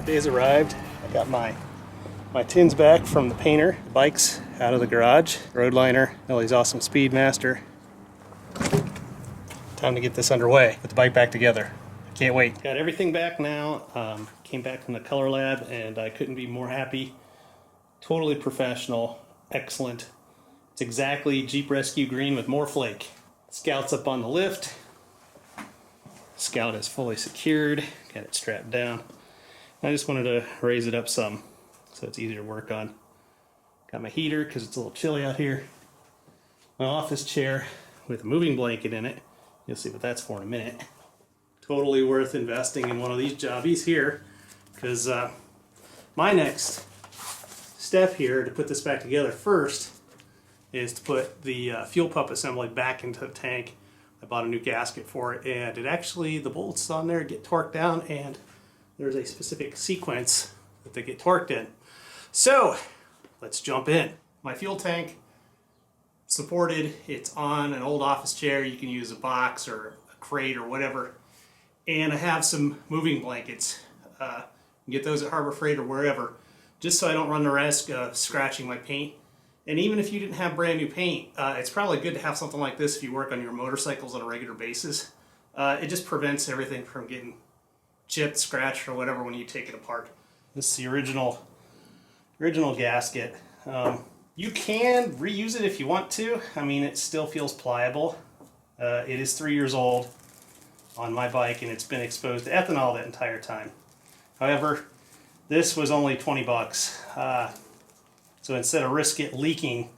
day has arrived. I got my tins back from the painter. The bike's out of the garage. Roadliner, Ellie's awesome Speedmaster. Time to get this underway. Put the bike back together. I can't wait. Got everything back now. Came back from the Color Lab and I couldn't be more happy. Totally professional. Excellent. It's exactly Jeep Rescue Green with more flake. Scout's up on the lift. Scout is fully secured. Got it strapped down. I just wanted to raise it up some so it's easier to work on. Got my heater because it's a little chilly out here. My office chair with a moving blanket in it. You'll see what that's for in a minute. Totally worth investing in one of these jobbies here because my next step here to put this back together first is to put the fuel pump assembly back into the tank. I bought a new gasket for it and it actually, the bolts on there get torqued down and there's a specific sequence that they get torqued in. So let's jump in. My fuel tank supported, it's on an old office chair. You can use a box or a crate or whatever. And I have some moving blankets. You can get those at Harbor Freight or wherever, just so I don't run the risk of scratching my paint. And even if you didn't have brand new paint, it's probably good to have something like this if you work on your motorcycles on a regular basis. It just prevents everything from getting chipped, scratched, or whatever when you take it apart. This is the original gasket. You can reuse it if you want to. I mean, it still feels pliable. It is 3 years old on my bike and it's been exposed to ethanol that entire time. However, this was only 20 bucks. So instead of risk it leaking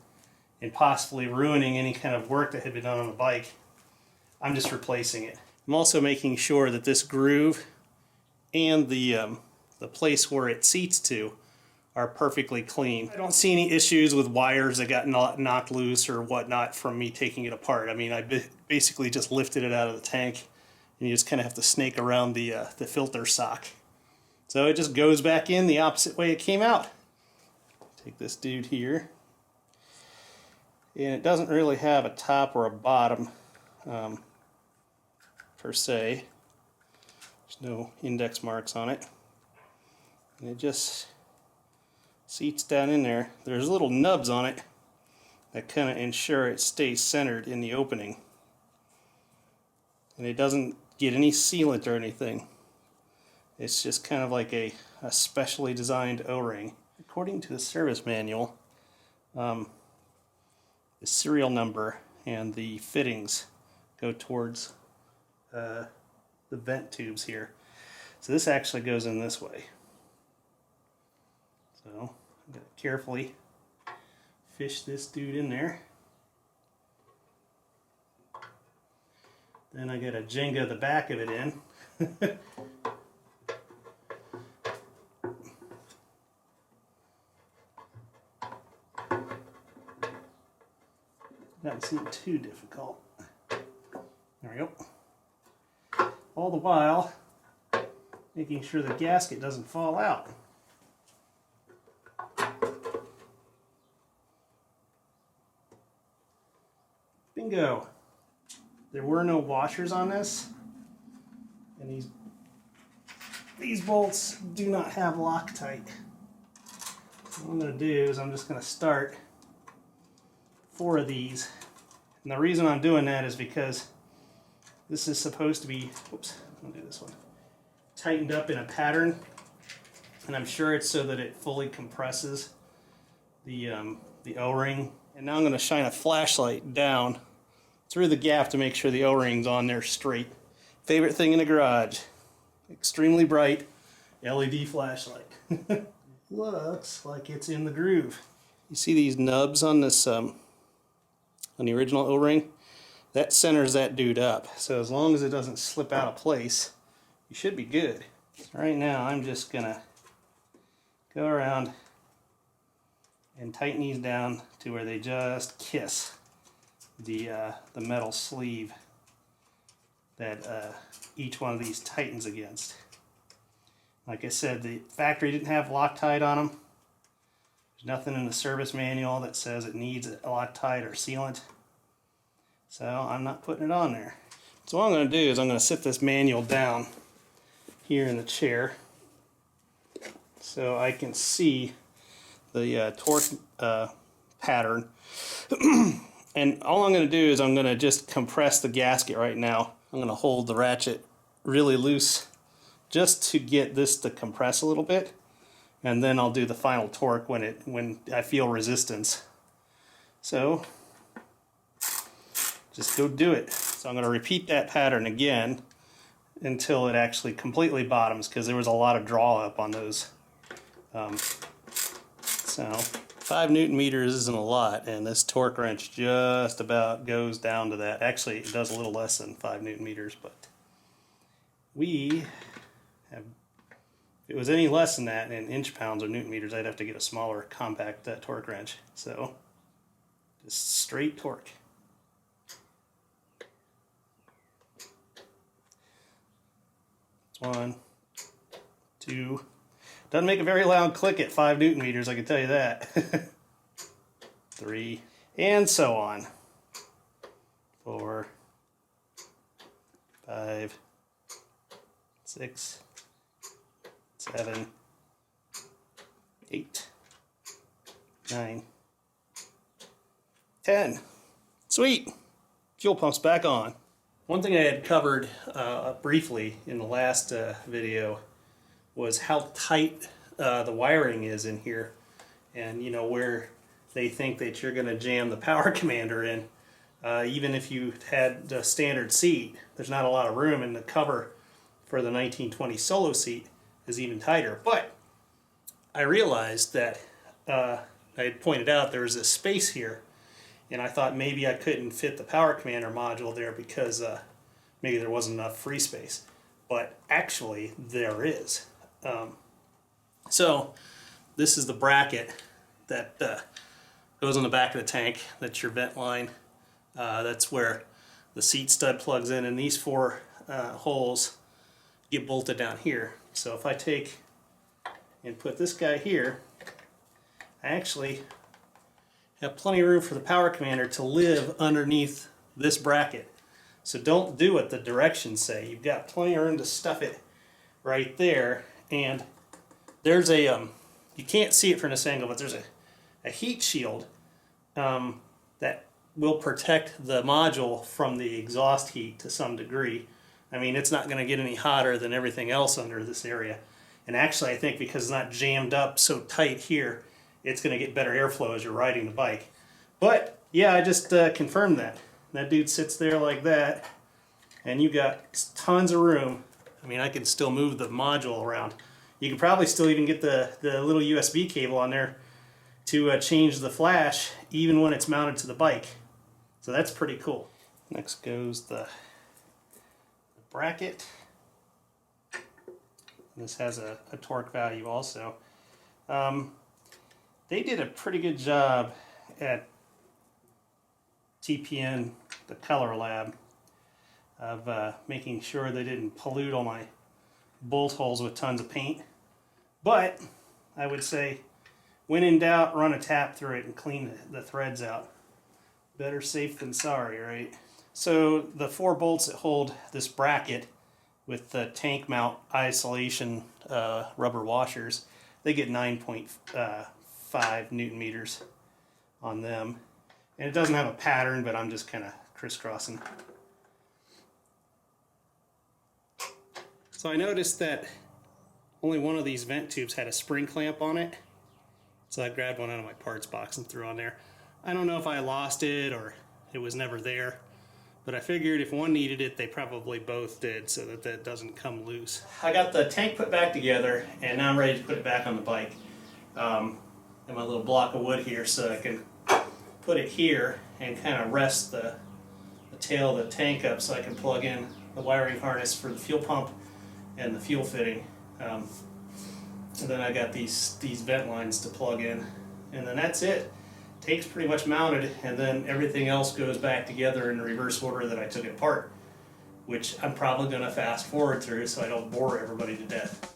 and possibly ruining any kind of work that had been done on the bike, I'm just replacing it. I'm also making sure that this groove and the place where it seats to are perfectly clean. I don't see any issues with wires that got knocked loose or whatnot from me taking it apart. I mean, I basically just lifted it out of the tank and you just kind of have to snake around the filter sock. So it just goes back in the opposite way it came out. Take this dude here. And it doesn't really have a top or a bottom per se. There's no index marks on it. And it just seats down in there. There's little nubs on it that kind of ensure it stays centered in the opening. And it doesn't get any sealant or anything. It's just kind of like a specially designed O-ring. According to the service manual, the serial number and the fittings go towards the vent tubes here. So this actually goes in this way. So I'm going to carefully fish this dude in there. Then I got to Jenga the back of it in. Doesn't seem too difficult. There we go. All the while, making sure the gasket doesn't fall out. Bingo! There were no washers on this, and these bolts do not have Loctite. What I'm going to do is I'm just going to start 4 of these. And the reason I'm doing that is because this is supposed to be, oops, I'll do this one, tightened up in a pattern. And I'm sure it's so that it fully compresses the O-ring. And now I'm going to shine a flashlight down through the gap to make sure the O-ring's on there straight. Favorite thing in the garage. Extremely bright LED flashlight. Looks like it's in the groove. You see these nubs on this on the original O-ring? That centers that dude up. So as long as it doesn't slip out of place, you should be good. So right now I'm just gonna go around and tighten these down to where they just kiss the metal sleeve that each one of these tightens against. Like I said, the factory didn't have Loctite on them. There's nothing in the service manual that says it needs a Loctite or sealant. So I'm not putting it on there. So what I'm going to do is I'm going to sit this manual down here in the chair. so I can see the torque pattern. And all I'm going to do is I'm going to just compress the gasket right now. I'm going to hold the ratchet really loose just to get this to compress a little bit, and then I'll do the final torque when I feel resistance. So just go do it. So I'm going to repeat that pattern again until it actually completely bottoms, because there was a lot of draw up on those. So 5 Newton meters isn't a lot, and this torque wrench just about goes down to that. Actually, it does a little less than 5 Newton meters, but we have, if it was any less than that in inch pounds or Newton meters, I'd have to get a smaller compact torque wrench. So just straight torque. One, two. Doesn't make a very loud click at 5 Newton meters, I can tell you that. 3, and so on. 4, 5, 6, 7, 8, 9, 10. Sweet! Fuel pump's back on. One thing I had covered briefly in the last video was how tight the wiring is in here, and you know, where they think that you're going to jam the power commander in. Even if you had the standard seat, there's not a lot of room, and the cover for the 1920 solo seat is even tighter. But I realized that I had pointed out there was this space here, and I thought maybe I couldn't fit the power commander module there because maybe there wasn't enough free space. But actually there is. So this is the bracket that goes on the back of the tank. That's your vent line. That's where the seat stud plugs in, and these 4 holes get bolted down here. So if I take and put this guy here, I actually have plenty of room for the power commander to live underneath this bracket. So don't do what the directions say. You've got plenty of room to stuff it right there. And there's a, you can't see it from this angle, but there's a heat shield that will protect the module from the exhaust heat to some degree. I mean, it's not going to get any hotter than everything else under this area. And actually, I think because it's not jammed up so tight here, it's going to get better airflow as you're riding the bike. But yeah, I just confirmed that. That dude sits there like that, and you got tons of room. I mean, I can still move the module around. You can probably still even get the little USB cable on there to change the flash even when it's mounted to the bike. So that's pretty cool. Next goes the bracket. This has a torque value also. They did a pretty good job at TPN, the Color Lab, of making sure they didn't pollute all my bolt holes with tons of paint. But I would say, when in doubt, run a tap through it and clean the threads out. Better safe than sorry, right? So the 4 bolts that hold this bracket with the tank mount isolation rubber washers, they get 9.5 Newton meters on them. And it doesn't have a pattern, but I'm just kind of crisscrossing. So I noticed that only one of these vent tubes had a spring clamp on it. So I grabbed one out of my parts box and threw on there. I don't know if I lost it or it was never there, but I figured if one needed it, they probably both did, so that that doesn't come loose. I got the tank put back together, and now I'm ready to put it back on the bike. And my little block of wood here, so I can put it here and kind of rest the tail of the tank up so I can plug in the wiring harness for the fuel pump and the fuel fitting. And then I got these vent lines to plug in, and then that's it. Tank's pretty much mounted, and then everything else goes back together in the reverse order that I took it apart, which I'm probably going to fast forward through so I don't bore everybody to death.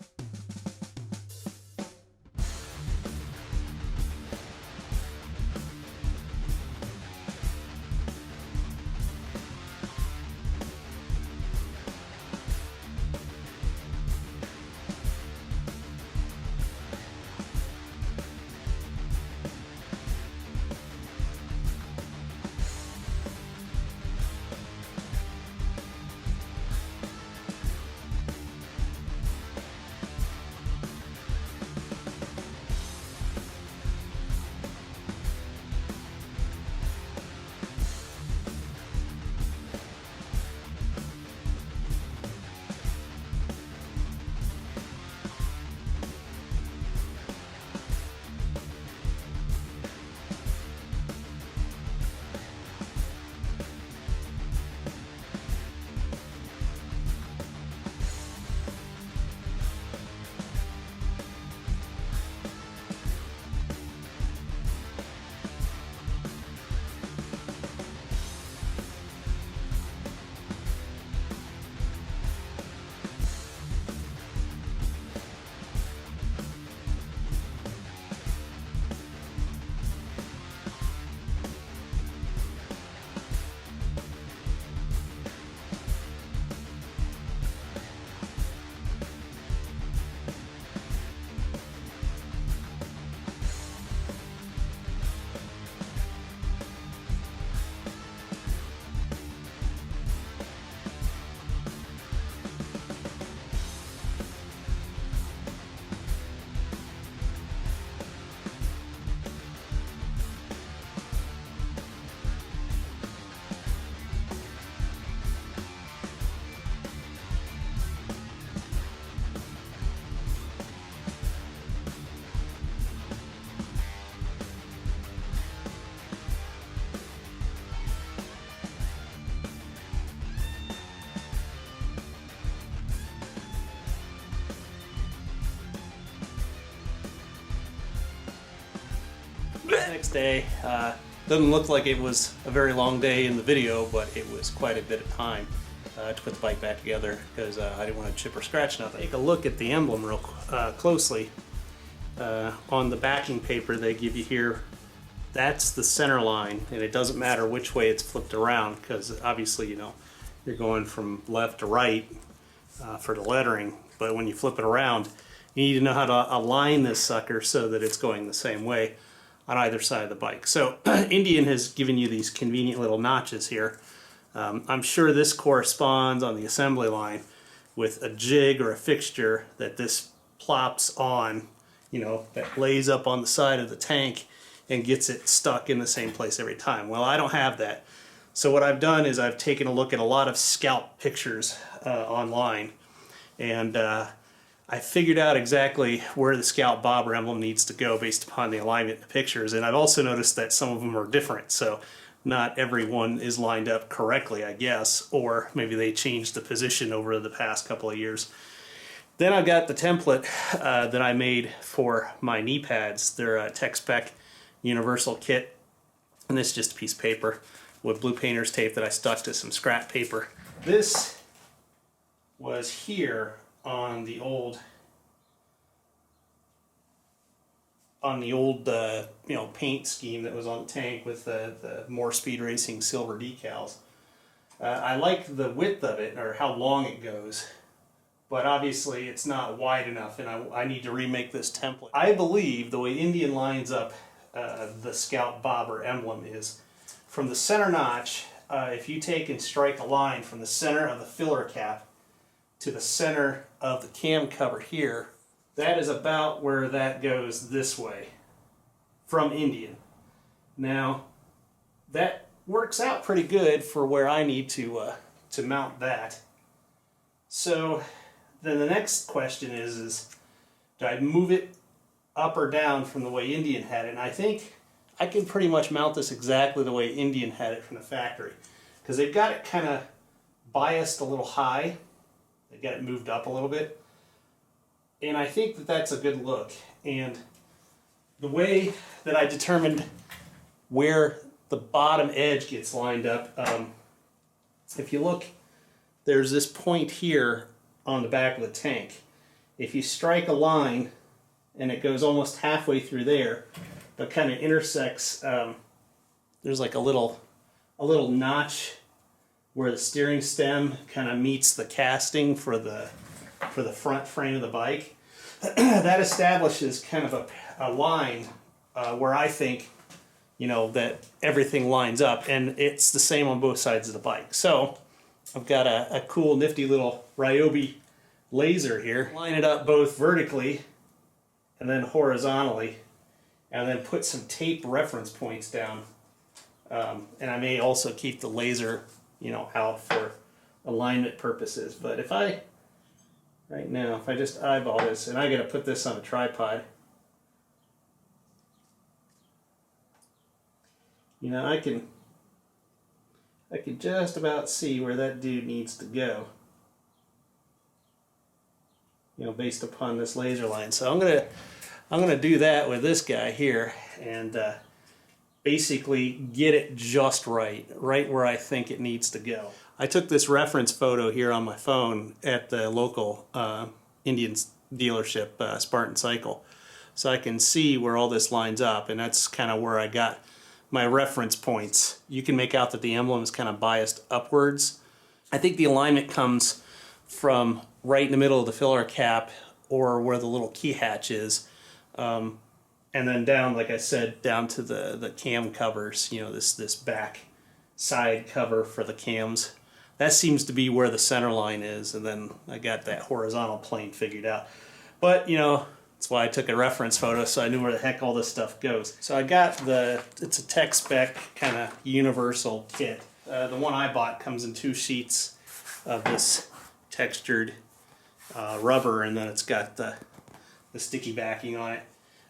Next day, doesn't look like it was a very long day in the video, but it was quite a bit of time to put the bike back together because I didn't want to chip or scratch nothing. Take a look at the emblem real closely. On the backing paper they give you here, that's the center line, and it doesn't matter which way it's flipped around because obviously, you know, you're going from left to right for the lettering, but when you flip it around, you need to know how to align this sucker so that it's going the same way on either side of the bike. So Indian has given you these convenient little notches here. I'm sure this corresponds on the assembly line with a jig or a fixture that this plops on, you know, that lays up on the side of the tank and gets it stuck in the same place every time. Well, I don't have that. So what I've done is I've taken a look at a lot of scalp pictures online, and I figured out exactly where the scalp bobber emblem needs to go based upon the alignment in the pictures. And I've also noticed that some of them are different, so not every one is lined up correctly, I guess, or maybe they changed the position over the past couple of years. Then I've got the template that I made for my knee pads. They're a Tech-Spec universal kit, and this is just a piece of paper with blue painter's tape that I stuck to some scrap paper. This was here on the old you know, paint scheme that was on the tank with the More Speed Racing silver decals. I like the width of it, or how long it goes, but obviously it's not wide enough, and I need to remake this template. I believe the way Indian lines up the scalp bobber emblem is from the center notch. If you take and strike a line from the center of the filler cap to the center of the cam cover here, that is about where that goes this way from Indian. Now that works out pretty good for where I need to mount that. So then the next question is do I move it up or down from the way Indian had it? And I think I can pretty much mount this exactly the way Indian had it from the factory, because they've got it kind of biased a little high. They got it moved up a little bit, and I think that that's a good look. And the way that I determined where the bottom edge gets lined up, if you look, there's this point here on the back of the tank. If you strike a line and it goes almost halfway through there, but kind of intersects, there's like a little notch where the steering stem kind of meets the casting for the front frame of the bike. That establishes kind of a line where I think, you know, that everything lines up, and it's the same on both sides of the bike. So I've got a cool nifty little Ryobi laser here. Line it up both vertically and then horizontally, and then put some tape reference points down. And I may also keep the laser, you know, out for alignment purposes. But if I, right now, if I just eyeball this, and I gotta put this on a tripod, you know, I can just about see where that dude needs to go, you know, based upon this laser line. So I'm gonna do that with this guy here, and basically get it just right where I think it needs to go. I took this reference photo here on my phone at the local Indian dealership, Spartan Cycle, so I can see where all this lines up, and that's kind of where I got my reference points. You can make out that the emblem is kind of biased upwards. I think the alignment comes from right in the middle of the filler cap, or where the little key hatch is, and then down, like I said, down to the cam covers, you know, this back side cover for the cams. That seems to be where the center line is, and then I got that horizontal plane figured out. But, you know, that's why I took a reference photo, so I knew where the heck all this stuff goes. So I got it's a Tech-Spec kind of universal kit. The one I bought comes in 2 sheets of this textured rubber, and then it's got the sticky backing on it.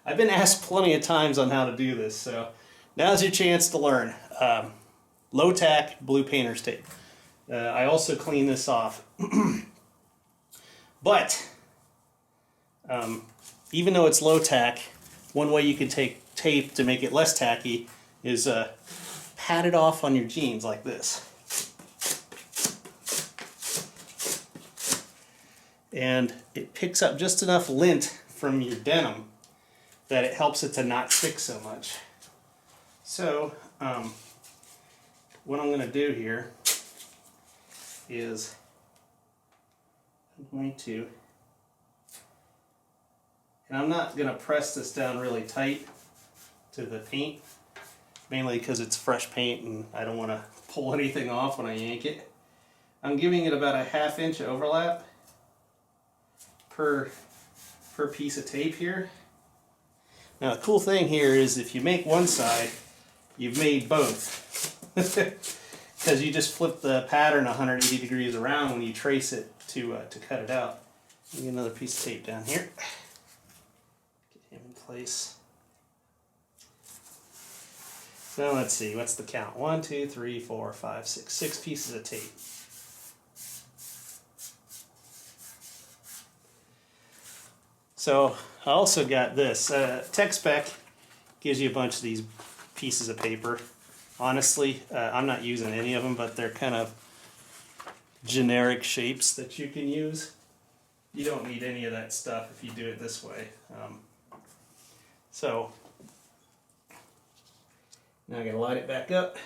I've been asked plenty of times on how to do this, so now's your chance to learn. Low tack blue painter's tape. I also clean this off. But even though it's low tack, one way you can take tape to make it less tacky is pat it off on your jeans like this. And it picks up just enough lint from your denim that it helps it to not stick so much. So what I'm going to do here is I'm going to, and I'm not going to press this down really tight to the paint, mainly because it's fresh paint and I don't want to pull anything off when I yank it. I'm giving it about a 1/2 inch overlap per piece of tape here. Now the cool thing here is if you make one side, you've made both. Because you just flip the pattern 180 degrees around when you trace it to cut it out. Get another piece of tape down here. Get him in place. So let's see, what's the count? 1, 2, 3, 4, 5, 6. 6 pieces of tape. So I also got this. Tech-Spec gives you a bunch of these pieces of paper. Honestly, I'm not using any of them, but they're kind of generic shapes that you can use. You don't need any of that stuff if you do it this way. So now I'm going to light it back up,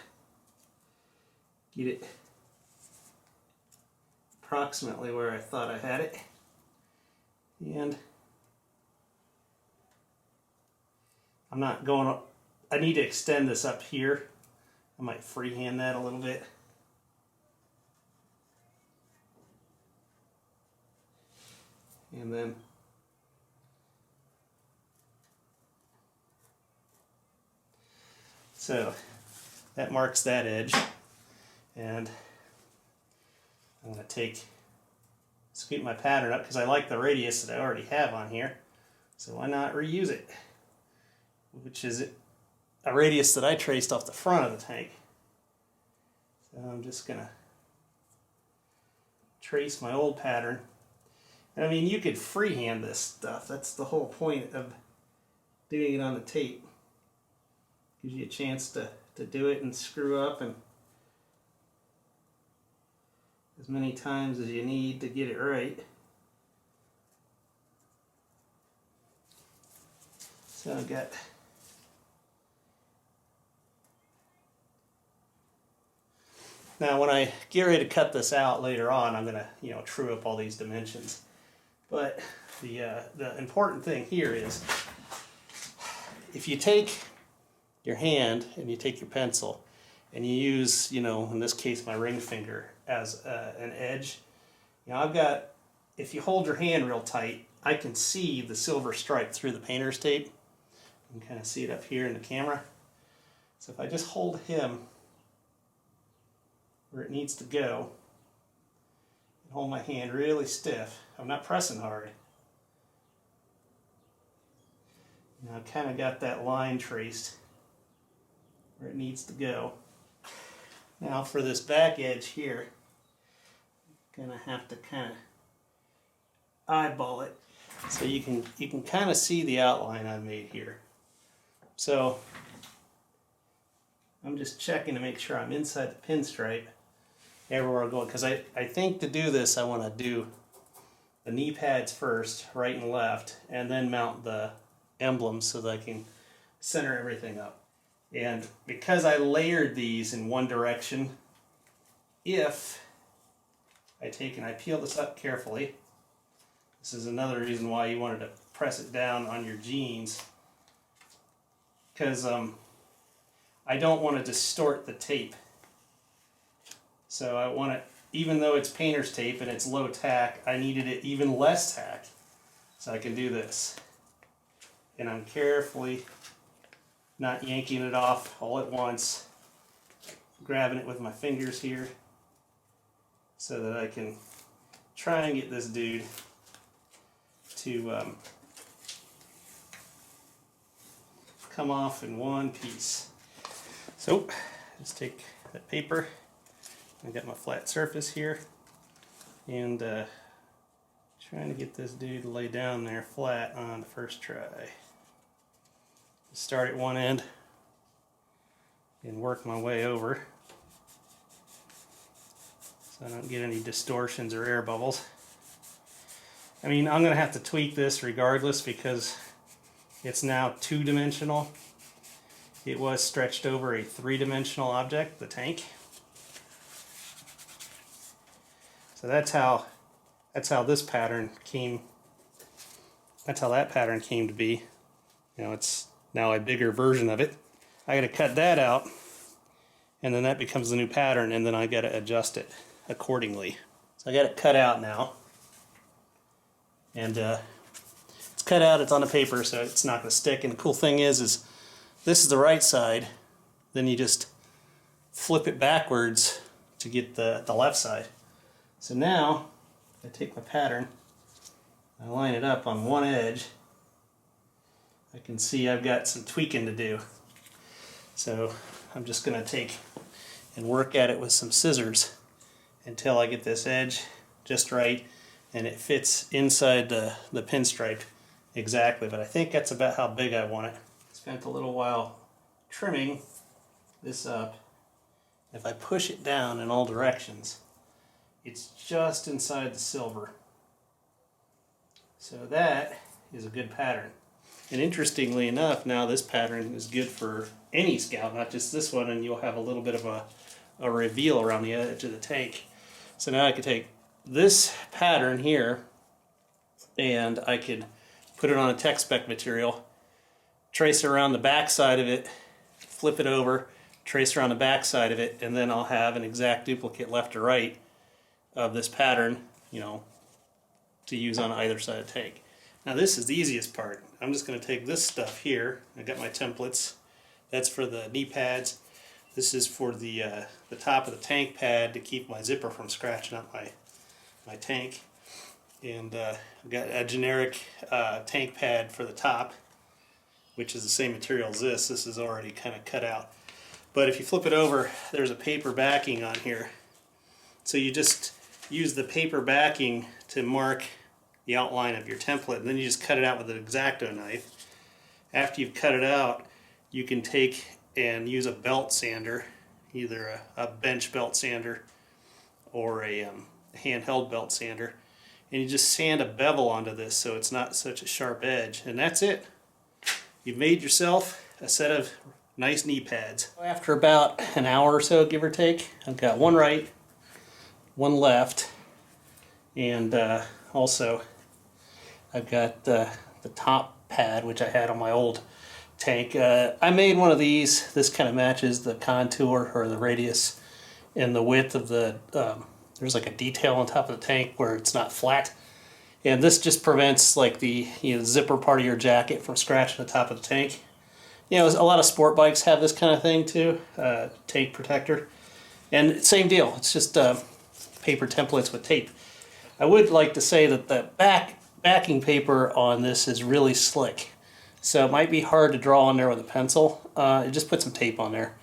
get it approximately where I thought I had it, and I'm not going up. I need to extend this up here. I might freehand that a little bit. And then so that marks that edge, and I'm going to scoop my pattern up because I like the radius that I already have on here, so why not reuse it, which is a radius that I traced off the front of the tank. So I'm just going to trace my old pattern. I mean, you could freehand this stuff. That's the whole point of doing it on the tape. Gives you a chance to do it and screw up and as many times as you need to get it right. So I've got now when I get ready to cut this out later on, I'm going to true up all these dimensions. But the important thing here is if you take your hand and you take your pencil and you use, in this case my ring finger as an edge, if you hold your hand real tight, I can see the silver stripe through the painter's tape. You can kind of see it up here in the camera. So if I just hold him where it needs to go, and hold my hand really stiff, I'm not pressing hard. Now I've kind of got that line traced where it needs to go. Now for this back edge here, I'm gonna have to kind of eyeball it so you can kind of see the outline I made here. So I'm just checking to make sure I'm inside the pinstripe everywhere I'm going, because I think to do this I want to do the knee pads first, right and left, and then mount the emblems so that I can center everything up. And because I layered these in one direction, if I take and I peel this up carefully, this is another reason why you wanted to press it down on your jeans, because I don't want to distort the tape. So I want it, even though it's painter's tape and it's low tack, I needed it even less tack. So I can do this. And I'm carefully not yanking it off all at once, grabbing it with my fingers here so that I can try and get this dude to come off in one piece. So just take that paper, I got my flat surface here, and trying to get this dude to lay down there flat on the first try. Start at one end and work my way over so I don't get any distortions or air bubbles. I mean, I'm going to have to tweak this regardless because it's now two-dimensional. It was stretched over a three-dimensional object, the tank. So that's how this pattern came. That's how that pattern came to be. You know, it's now a bigger version of it. I got to cut that out, and then that becomes the new pattern, and then I got to adjust it accordingly. So I got it cut out now, and it's cut out. It's on the paper, so it's not going to stick. And the cool thing is this is the right side. Then you just flip it backwards to get the left side. So now I take my pattern, I line it up on one edge. I can see I've got some tweaking to do. So I'm just going to take and work at it with some scissors until I get this edge just right and it fits inside the pinstripe exactly. But I think that's about how big I want it. Spent a little while trimming this up. If I push it down in all directions, it's just inside the silver. So that is a good pattern. And interestingly enough, now this pattern is good for any scout, not just this one, and you'll have a little bit of a reveal around the edge of the tank. So now I could take this pattern here and I could put it on a Tech-Spec material, trace around the back side of it, flip it over, trace around the back side of it, and then I'll have an exact duplicate left or right of this pattern, you know, to use on either side of the tank. Now this is the easiest part. I'm just going to take this stuff here. I got my templates. That's for the knee pads. This is for the top of the tank pad to keep my zipper from scratching up my tank. And I've got a generic tank pad for the top, which is the same material as this. This is already kind of cut out. But if you flip it over, there's a paper backing on here. So you just use the paper backing to mark the outline of your template, and then you just cut it out with an X-Acto knife. After you've cut it out, you can take and use a belt sander, either a bench belt sander or a handheld belt sander, and you just sand a bevel onto this so it's not such a sharp edge, and that's it. You've made yourself a set of nice knee pads. After about an hour or so, give or take, I've got one right, one left, and also I've got the top pad, which I had on my old tank. I made one of these. This kind of matches the contour or the radius and the width of the, there's like a detail on top of the tank where it's not flat. And this just prevents like the zipper part of your jacket from scratching the top of the tank. You know, a lot of sport bikes have this kind of thing too, tank protector. And same deal, it's just paper templates with tape. I would like to say that the backing paper on this is really slick. So it might be hard to draw on there with a pencil. Just put some tape on there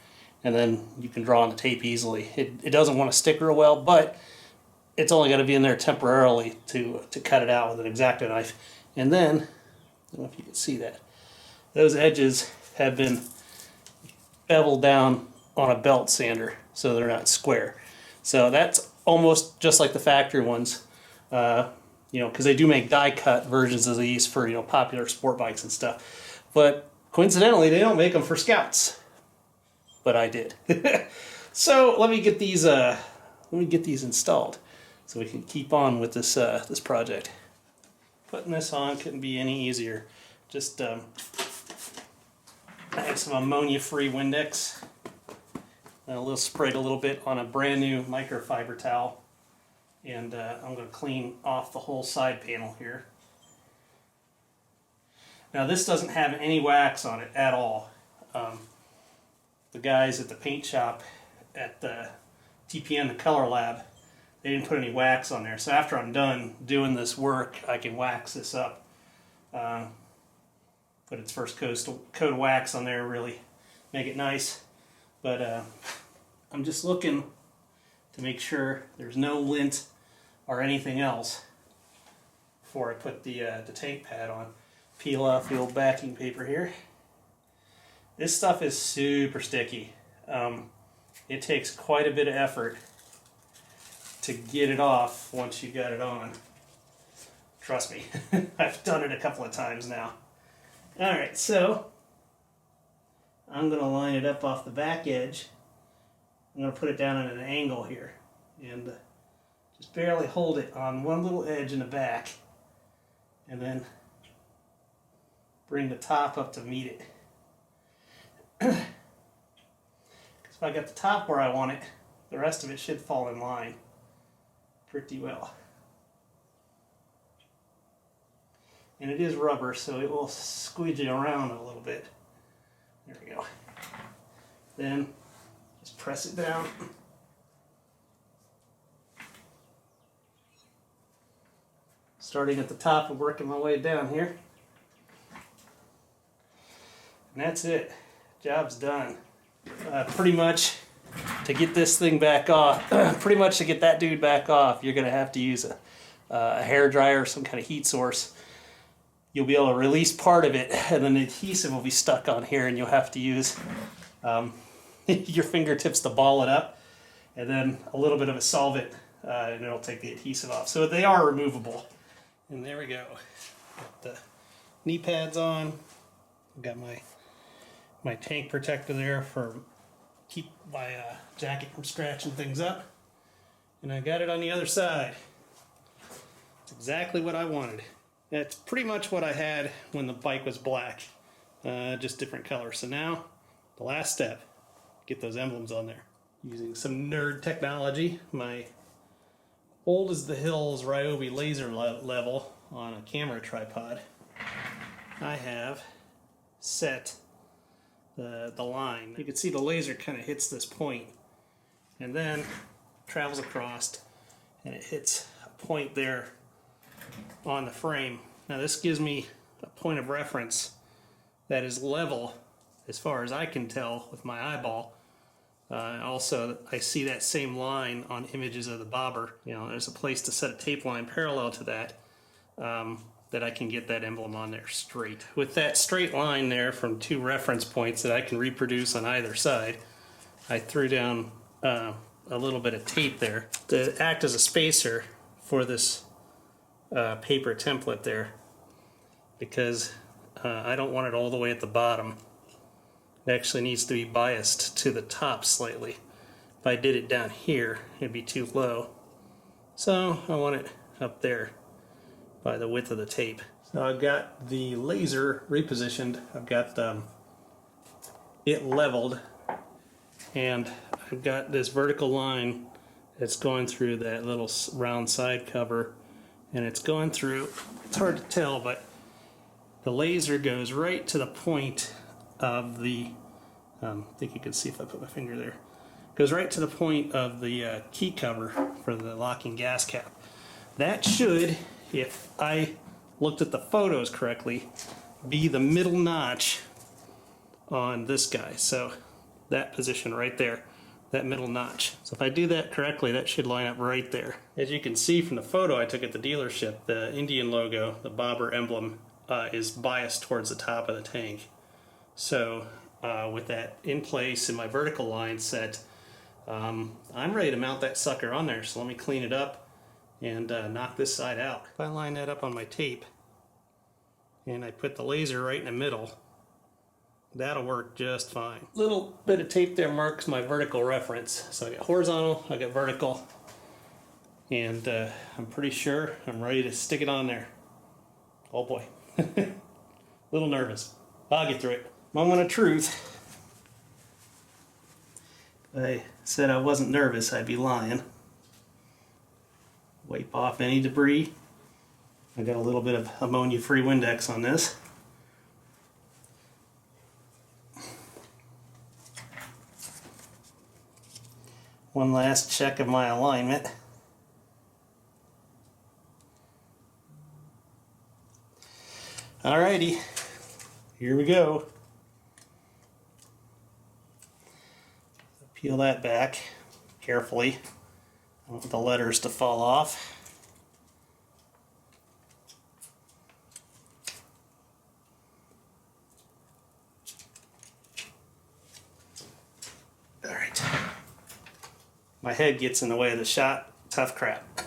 and then you can draw on the tape easily. It doesn't want to stick real well, but it's only got to be in there temporarily to cut it out with an X-Acto knife. And then, I don't know if you can see that, those edges have been beveled down on a belt sander so they're not square. So that's almost just like the factory ones, because they do make die-cut versions of these for popular sport bikes and stuff. But coincidentally, they don't make them for scouts, but I did. So let me get these installed so we can keep on with this this project. Putting this on couldn't be any easier. Just I have some ammonia-free Windex. Sprayed a little bit on a brand new microfiber towel, and I'm going to clean off the whole side panel here. Now this doesn't have any wax on it at all. The guys at the paint shop at the TPN Color Lab, they didn't put any wax on there. So after I'm done doing this work, I can wax this up. Put its first coat of wax on there, really make it nice. But I'm just looking to make sure there's no lint or anything else before I put the tank pad on. Peel off the old backing paper here. This stuff is super sticky. It takes quite a bit of effort to get it off once you got it on. Trust me, I've done it a couple of times now. Alright, so I'm going to line it up off the back edge. I'm going to put it down at an angle here and just barely hold it on one little edge in the back and then bring the top up to meet it. Because if I got the top where I want it, the rest of it should fall in line pretty well. And it is rubber, so it will squeegee around a little bit. There we go. Then just press it down. Starting at the top and working my way down here. And that's it. Job's done. Pretty much to get this thing back off, pretty much to get that dude back off, you're going to have to use a hair dryer or some kind of heat source. You'll be able to release part of it, and then the adhesive will be stuck on here, and you'll have to use your fingertips to ball it up, and then a little bit of a solvent, and it'll take the adhesive off. So they are removable. And there we go. Got the knee pads on. Got my tank protector there for keep my jacket from scratching things up. And I got it on the other side. It's exactly what I wanted. That's pretty much what I had when the bike was black, just different colors. So now, the last step, get those emblems on there. Using some nerd technology, my old as the hills Ryobi laser level on a camera tripod, I have set the line. You can see the laser kind of hits this point and then travels across and it hits a point there on the frame. Now this gives me a point of reference that is level as far as I can tell with my eyeball. Also, I see that same line on images of the bobber. You know, there's a place to set a tape line parallel to that, that I can get that emblem on there straight. With that straight line there from two reference points that I can reproduce on either side, I threw down a little bit of tape there to act as a spacer for this paper template there, because I don't want it all the way at the bottom. It actually needs to be biased to the top slightly. If I did it down here, it'd be too low. So I want it up there by the width of the tape. So I've got the laser repositioned. I've got it leveled, and I've got this vertical line that's going through that little round side cover, and it's going through, it's hard to tell, but the laser goes right to the point of the, I think you can see if I put my finger there, goes right to the point of the key cover for the locking gas cap. That should, if I looked at the photos correctly, be the middle notch on this guy. So that position right there, that middle notch. So if I do that correctly, that should line up right there. As you can see from the photo I took at the dealership, the Indian logo, the bobber emblem, is biased towards the top of the tank. So with that in place and my vertical line set, I'm ready to mount that sucker on there. So let me clean it up and knock this side out. If I line that up on my tape and I put the laser right in the middle, that'll work just fine. Little bit of tape there marks my vertical reference. So I got horizontal, I got vertical, and I'm pretty sure I'm ready to stick it on there. Oh boy. Little nervous. I'll get through it. Moment of truth. If I said I wasn't nervous, I'd be lying. Wipe off any debris. I got a little bit of ammonia-free Windex on this. One last check of my alignment. Alrighty, here we go. Peel that back carefully. I don't want the letters to fall off. my head gets in the way of the shot, tough crap.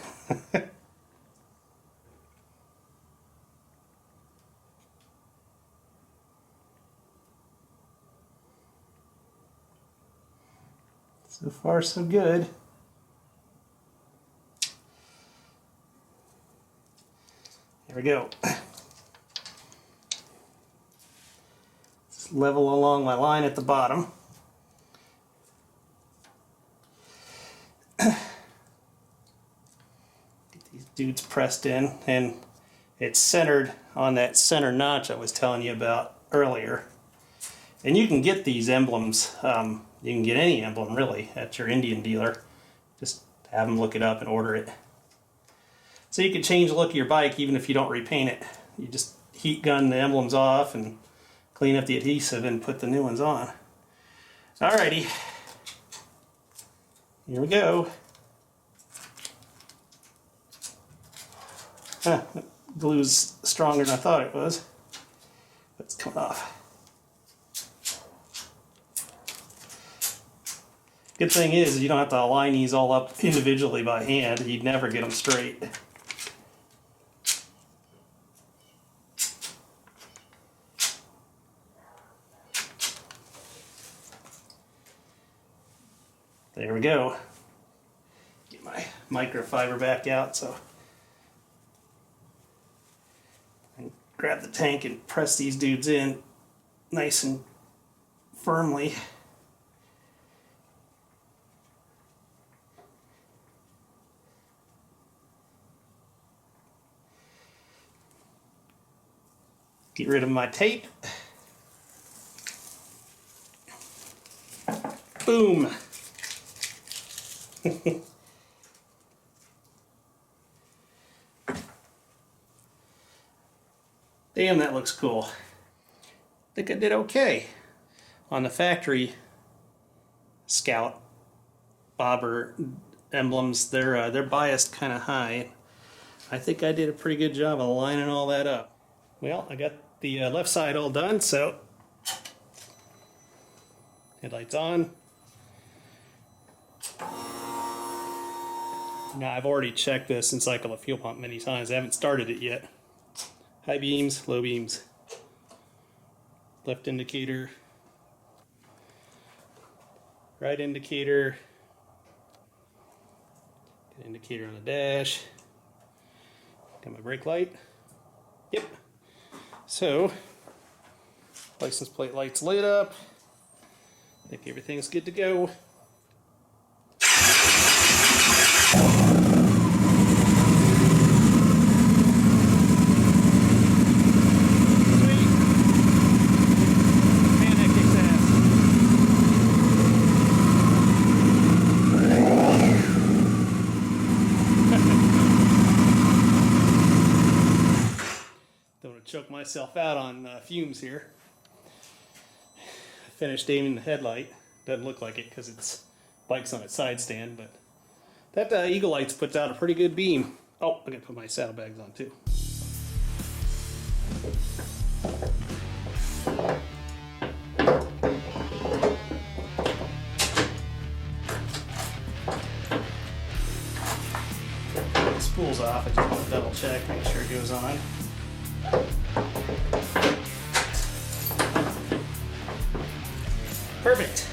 So far, so good. There we go. Just level along my line at the bottom. Get these dudes pressed in, and it's centered on that center notch I was telling you about earlier. And you can get these emblems, you can get any emblem really at your Indian dealer. Just have them look it up and order it. So you can change the look of your bike even if you don't repaint it. You just heat gun the emblems off and clean up the adhesive and put the new ones on. Alrighty, here we go. Glue's stronger than I thought it was, but it's coming off. Good thing is you don't have to align these all up individually by hand. You'd never get them straight. There we go. Get my microfiber back out so I can grab the tank and press these dudes in nice and firmly. Get rid of my tape. Boom. Damn, that looks cool. I think I did okay. On the factory Scout bobber emblems, they're biased kind of high. I think I did a pretty good job of lining all that up. Well, I got the left side all done, so headlights on. Now I've already checked this and cycled a fuel pump many times. I haven't started it yet. High beams, low beams. Left indicator. Right indicator. Got indicator on the dash. Got my brake light. Yep. So, license plate light's lit up. I think everything's good to go. Choke myself out on fumes here. I finished aiming the headlight. Doesn't look like it because it's bike's on its side stand, but that Eagle Lights puts out a pretty good beam. Oh, I gotta put my saddlebags on too. The spool's off. I just want to double check, make sure it goes on. Perfect.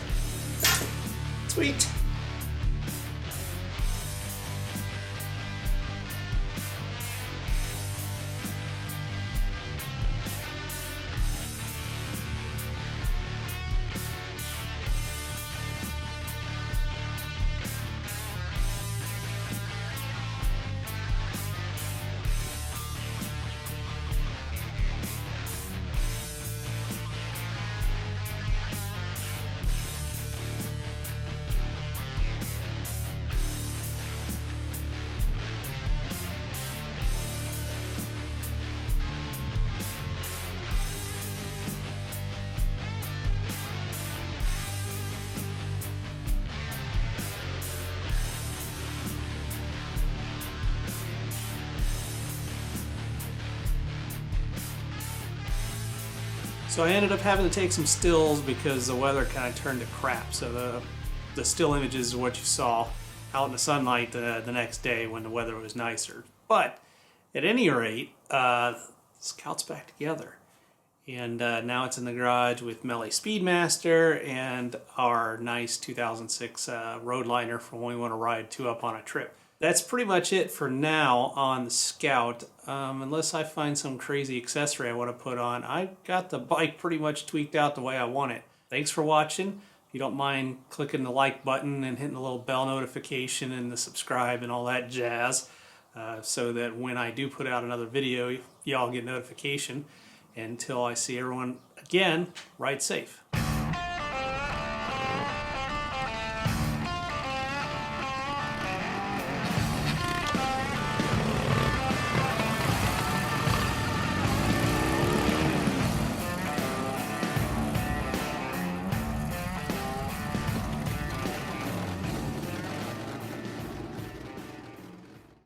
Sweet. So I ended up having to take some stills because the weather kind of turned to crap. So the still images are what you saw. out in the sunlight the next day when the weather was nicer. But at any rate, Scout's back together. And now it's in the garage with Melee Speedmaster and our nice 2006 Roadliner for when we want to ride 2 up on a trip. That's pretty much it for now on the Scout. Unless I find some crazy accessory I want to put on, I got the bike pretty much tweaked out the way I want it. Thanks for watching. If you don't mind clicking the like button and hitting the little bell notification and the subscribe and all that jazz, so that when I do put out another video, y'all get notification. Until I see everyone again, ride safe.